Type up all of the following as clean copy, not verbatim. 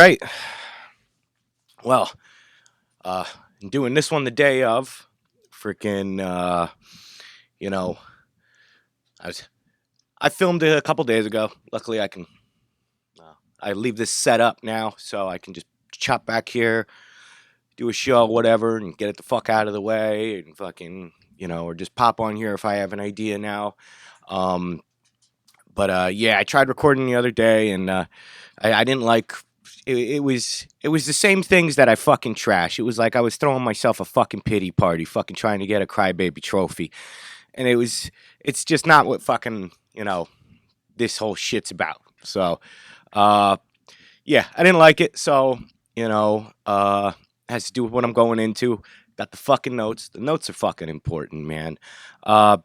right. Well, uh, I'm doing this one the day of. Freaking, you know, I was I filmed it a couple days ago. Luckily, I leave this set up now, so I can just chop back here, do a show, whatever, and get it the fuck out of the way, and fucking, or just pop on here if I have an idea now. Um, but yeah, I tried recording the other day, and I didn't like. It was the same things that I fucking trash. It was like I was throwing myself a fucking pity party, fucking trying to get a crybaby trophy, and it's just not what fucking this whole shit's about. So, uh, yeah, I didn't like it. So has to do with what I'm going into. Got the fucking notes. The notes are fucking important, man. Uh,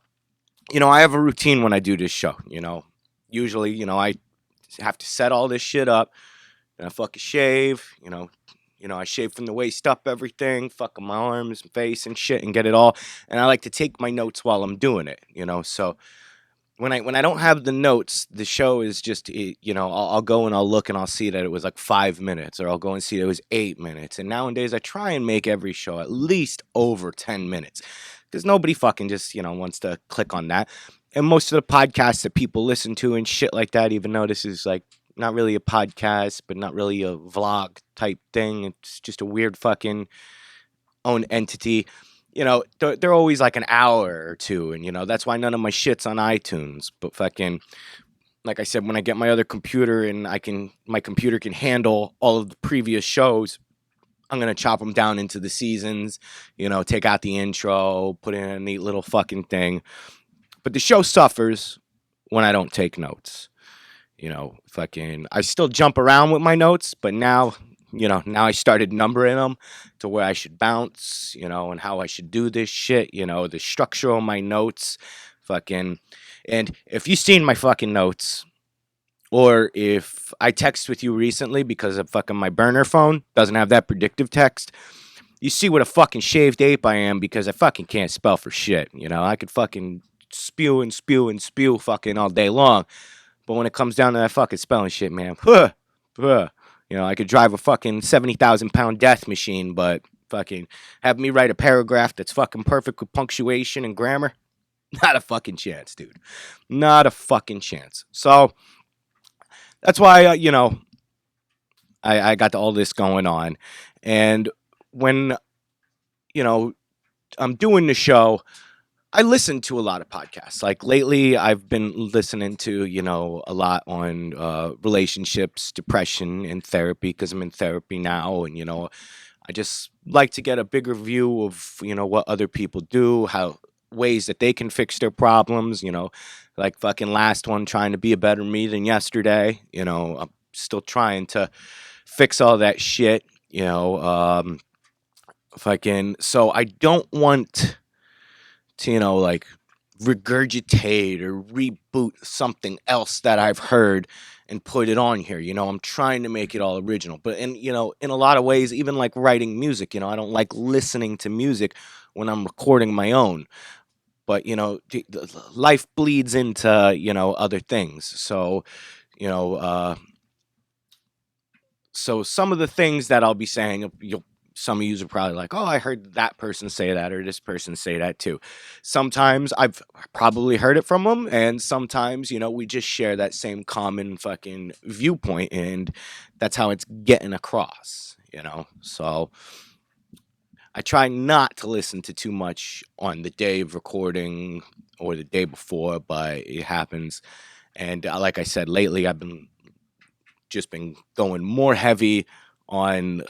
I have a routine when I do this show. Usually, I have to set all this shit up. And I fucking shave, I shave from the waist up, everything, fucking my arms, face, and shit, and get it all. And I like to take my notes while I'm doing it, So when I don't have the notes, the show is just, I'll go and I'll look and I'll see that it was like 5 minutes, or I'll go and see that it was 8 minutes. And nowadays, I try and make every show at least over 10 minutes, because nobody fucking just wants to click on that. And most of the podcasts that people listen to and shit like that, even though this is like not really a podcast, but not really a vlog type thing. It's just a weird fucking own entity. They're always like an hour or two, and that's why none of my shit's on iTunes. But fucking, like I said, when I get my other computer and my computer can handle all of the previous shows, I'm gonna chop them down into the seasons. Take out the intro, put in a neat little fucking thing. But the show suffers when I don't take notes. I still jump around with my notes, but now I started numbering them to where I should bounce, and how I should do this shit, the structure of my notes, fucking. And if you've seen my fucking notes, or if I text with you recently because of fucking my burner phone doesn't have that predictive text, you see what a fucking shaved ape I am, because I fucking can't spell for shit. I could fucking spew and spew and spew fucking all day long. But when it comes down to that fucking spelling shit, man, I could drive a fucking 70,000-pound death machine, but fucking have me write a paragraph that's fucking perfect with punctuation and grammar? Not a fucking chance, dude. Not a fucking chance. So that's why, I got all this going on. And when, I'm doing the show, I listen to a lot of podcasts. Like lately, I've been listening to, a lot on relationships, depression, and therapy, because I'm in therapy now. And, I just like to get a bigger view of, what other people do, how ways that they can fix their problems, like fucking last one, trying to be a better me than yesterday. I'm still trying to fix all that shit, so I don't want to, like regurgitate or reboot something else that I've heard and put it on here. I'm trying to make it all original. But in a lot of ways, even like writing music, I don't like listening to music when I'm recording my own. But life bleeds into other things. So you know uh so some of the things that I'll be saying, some of you are probably like, oh, I heard that person say that, or this person say that too. Sometimes I've probably heard it from them, and sometimes, we just share that same common fucking viewpoint, and that's how it's getting across, So I try not to listen to too much on the day of recording or the day before, but it happens. And like I said, lately I've been going more heavy on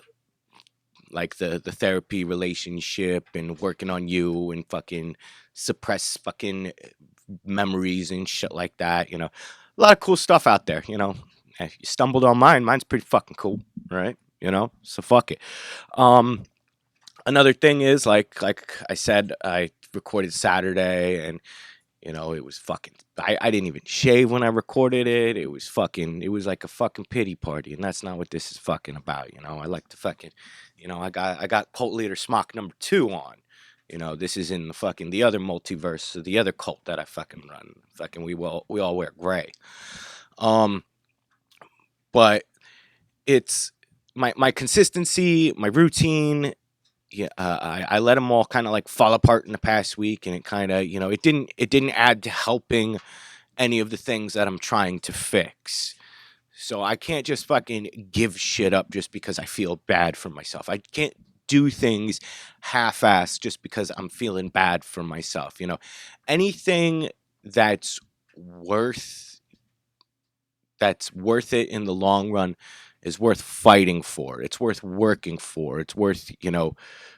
like the therapy relationship and working on you and fucking suppress fucking memories and shit like that. A lot of cool stuff out there. If you stumbled on mine, mine's pretty fucking cool, right? So fuck it. Another thing is like I said, I recorded Saturday, and it was fucking. I didn't even shave when I recorded it. It was like a fucking pity party, and that's not what this is fucking about. I like to fucking, I got cult leader Smock number 2 on. This is in the other multiverse, so the other cult that I fucking run. Fucking we all wear gray. But it's my consistency, my routine, yeah, I let them all kind of like fall apart in the past week, and it kind of, it didn't add to helping any of the things that I'm trying to fix. So I can't just fucking give shit up just because I feel bad for myself. I can't do things half-assed just because I'm feeling bad for myself. Anything that's worth that's worth it in the long run is worth fighting for. It's worth working for. It's worth,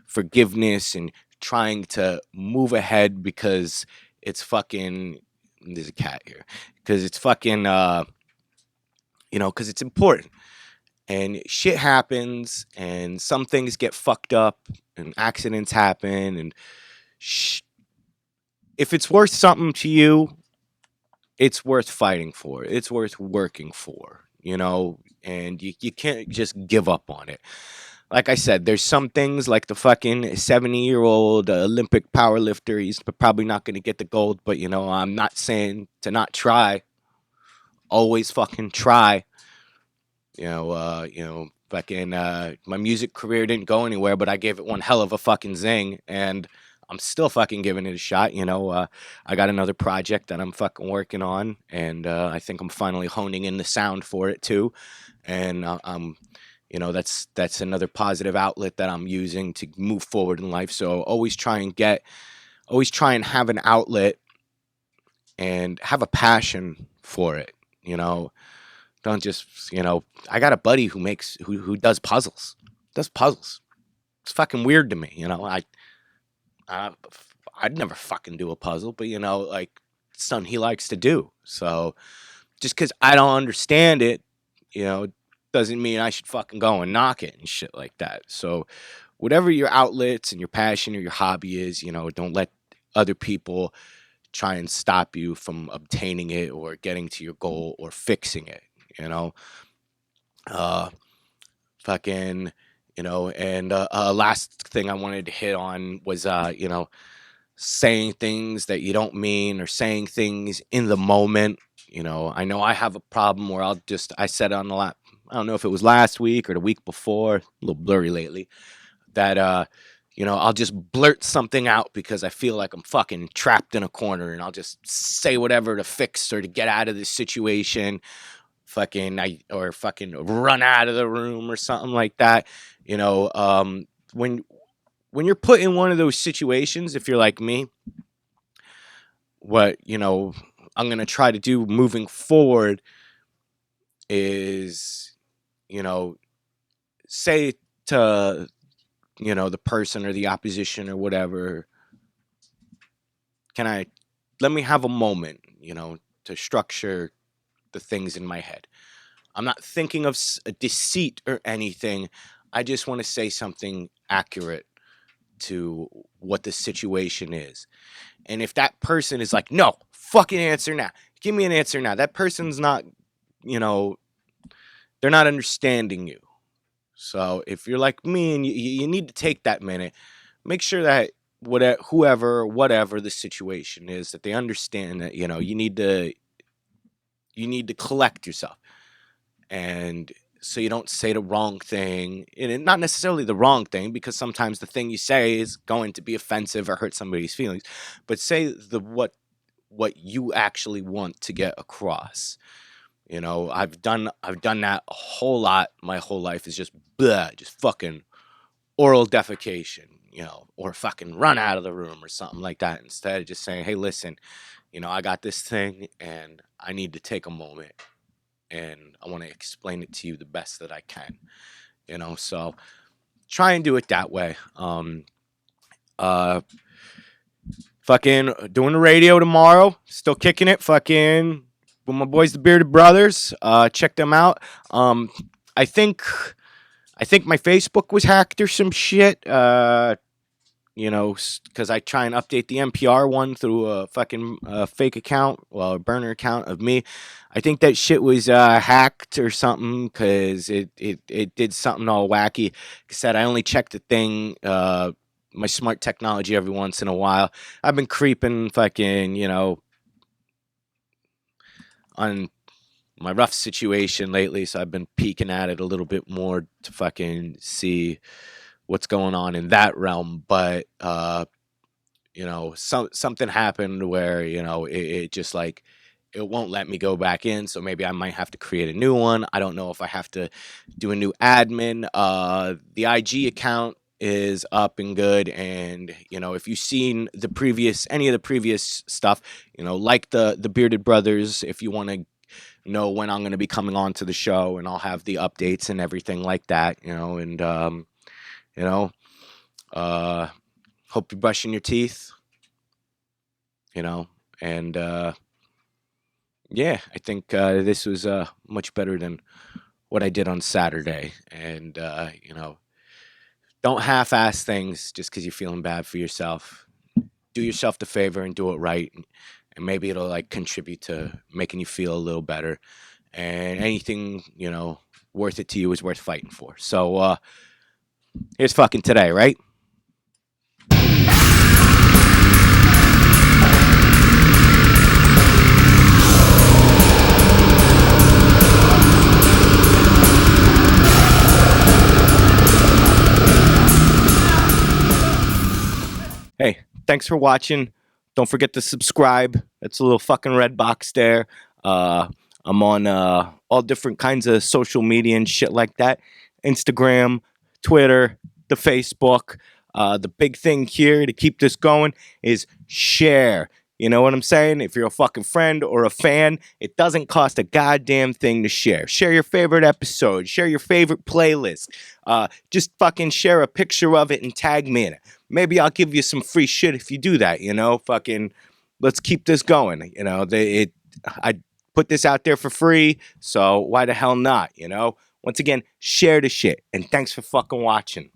forgiveness and trying to move ahead because it's fucking, there's a cat here, because it's fucking, because it's important. And shit happens, and some things get fucked up, and accidents happen, and if it's worth something to you, it's worth fighting for. It's worth working for, and you can't just give up on it. Like I said, there's some things like the fucking 70-year-old Olympic powerlifter. He's probably not going to get the gold, but, I'm not saying to not try. Always fucking try. Fucking my music career didn't go anywhere, but I gave it one hell of a fucking zing, and I'm still fucking giving it a shot. I got another project that I'm fucking working on, and I think I'm finally honing in the sound for it too, and that's another positive outlet that I'm using to move forward in life. So always try and have an outlet and have a passion for it. Don't just, I got a buddy who does puzzles. Does puzzles. It's fucking weird to me, I'd never fucking do a puzzle, but like something he likes to do. So just because I don't understand it, doesn't mean I should fucking go and knock it and shit like that. So whatever your outlets and your passion or your hobby is, don't let other people try and stop you from obtaining it or getting to your goal or fixing it. Uh, fucking, and last thing I wanted to hit on was, saying things that you don't mean or saying things in the moment. I know I have a problem where I said on the I don't know if it was last week or the week before, a little blurry lately, that, I'll just blurt something out because I feel like I'm fucking trapped in a corner, and I'll just say whatever to fix or to get out of this situation. Or fucking run out of the room or something like that. When you're put in one of those situations, if you're like me, what I'm gonna try to do moving forward is, say to the person or the opposition or whatever, let me have a moment, to structure the things in my head. I'm not thinking of a deceit or anything. I just want to say something accurate to what the situation is. And if that person is like, no, fucking answer now. Give me an answer now. That person's not, they're not understanding you. So if you're like me and you need to take that minute, make sure that whatever the situation is, that they understand that, you need to collect yourself. And so you don't say the wrong thing, and not necessarily the wrong thing, because sometimes the thing you say is going to be offensive or hurt somebody's feelings, but say what you actually want to get across. I've done that a whole lot. My whole life is just fucking oral defecation, or fucking run out of the room or something like that, instead of just saying, hey, listen, I got this thing and I need to take a moment and I want to explain it to you the best that I can, so try and do it that way. Fucking doing the radio tomorrow, still kicking it, fucking with my boys, the Bearded Brothers. Check them out. I think my Facebook was hacked or some shit. Because I try and update the MPR one through a fucking fake account, a burner account of me. I think that shit was hacked or something, because it did something all wacky. Like I said, I only check the thing, my smart technology, every once in a while. I've been creeping fucking, on my rough situation lately, so I've been peeking at it a little bit more to fucking see what's going on in that realm. But something happened where it just like it won't let me go back in. So maybe I might have to create a new one. I don't know if I have to do a new admin. The IG account is up and good, and if you've seen any of the previous stuff, like the Bearded Brothers, if you want to know when I'm going to be coming on to the show, and I'll have the updates and everything like that, and you know hope you're brushing your teeth, and yeah, I think this was much better than what I did on Saturday. And don't half-ass things just because you're feeling bad for yourself. Do yourself the favor and do it right, and maybe it'll like contribute to making you feel a little better. And anything worth it to you is worth fighting for. So here's fucking today, right? Hey, thanks for watching. Don't forget to subscribe. It's a little fucking red box there. I'm on all different kinds of social media and shit like that. Instagram, Twitter, the Facebook. The big thing here to keep this going is share. You know what I'm saying? If you're a fucking friend or a fan, it doesn't cost a goddamn thing to share. Share your favorite episode. Share your favorite playlist. Just fucking share a picture of it and tag me in it. Maybe I'll give you some free shit if you do that, Fucking, let's keep this going. I put this out there for free, so why the hell not, Once again, share the shit, and thanks for fucking watching.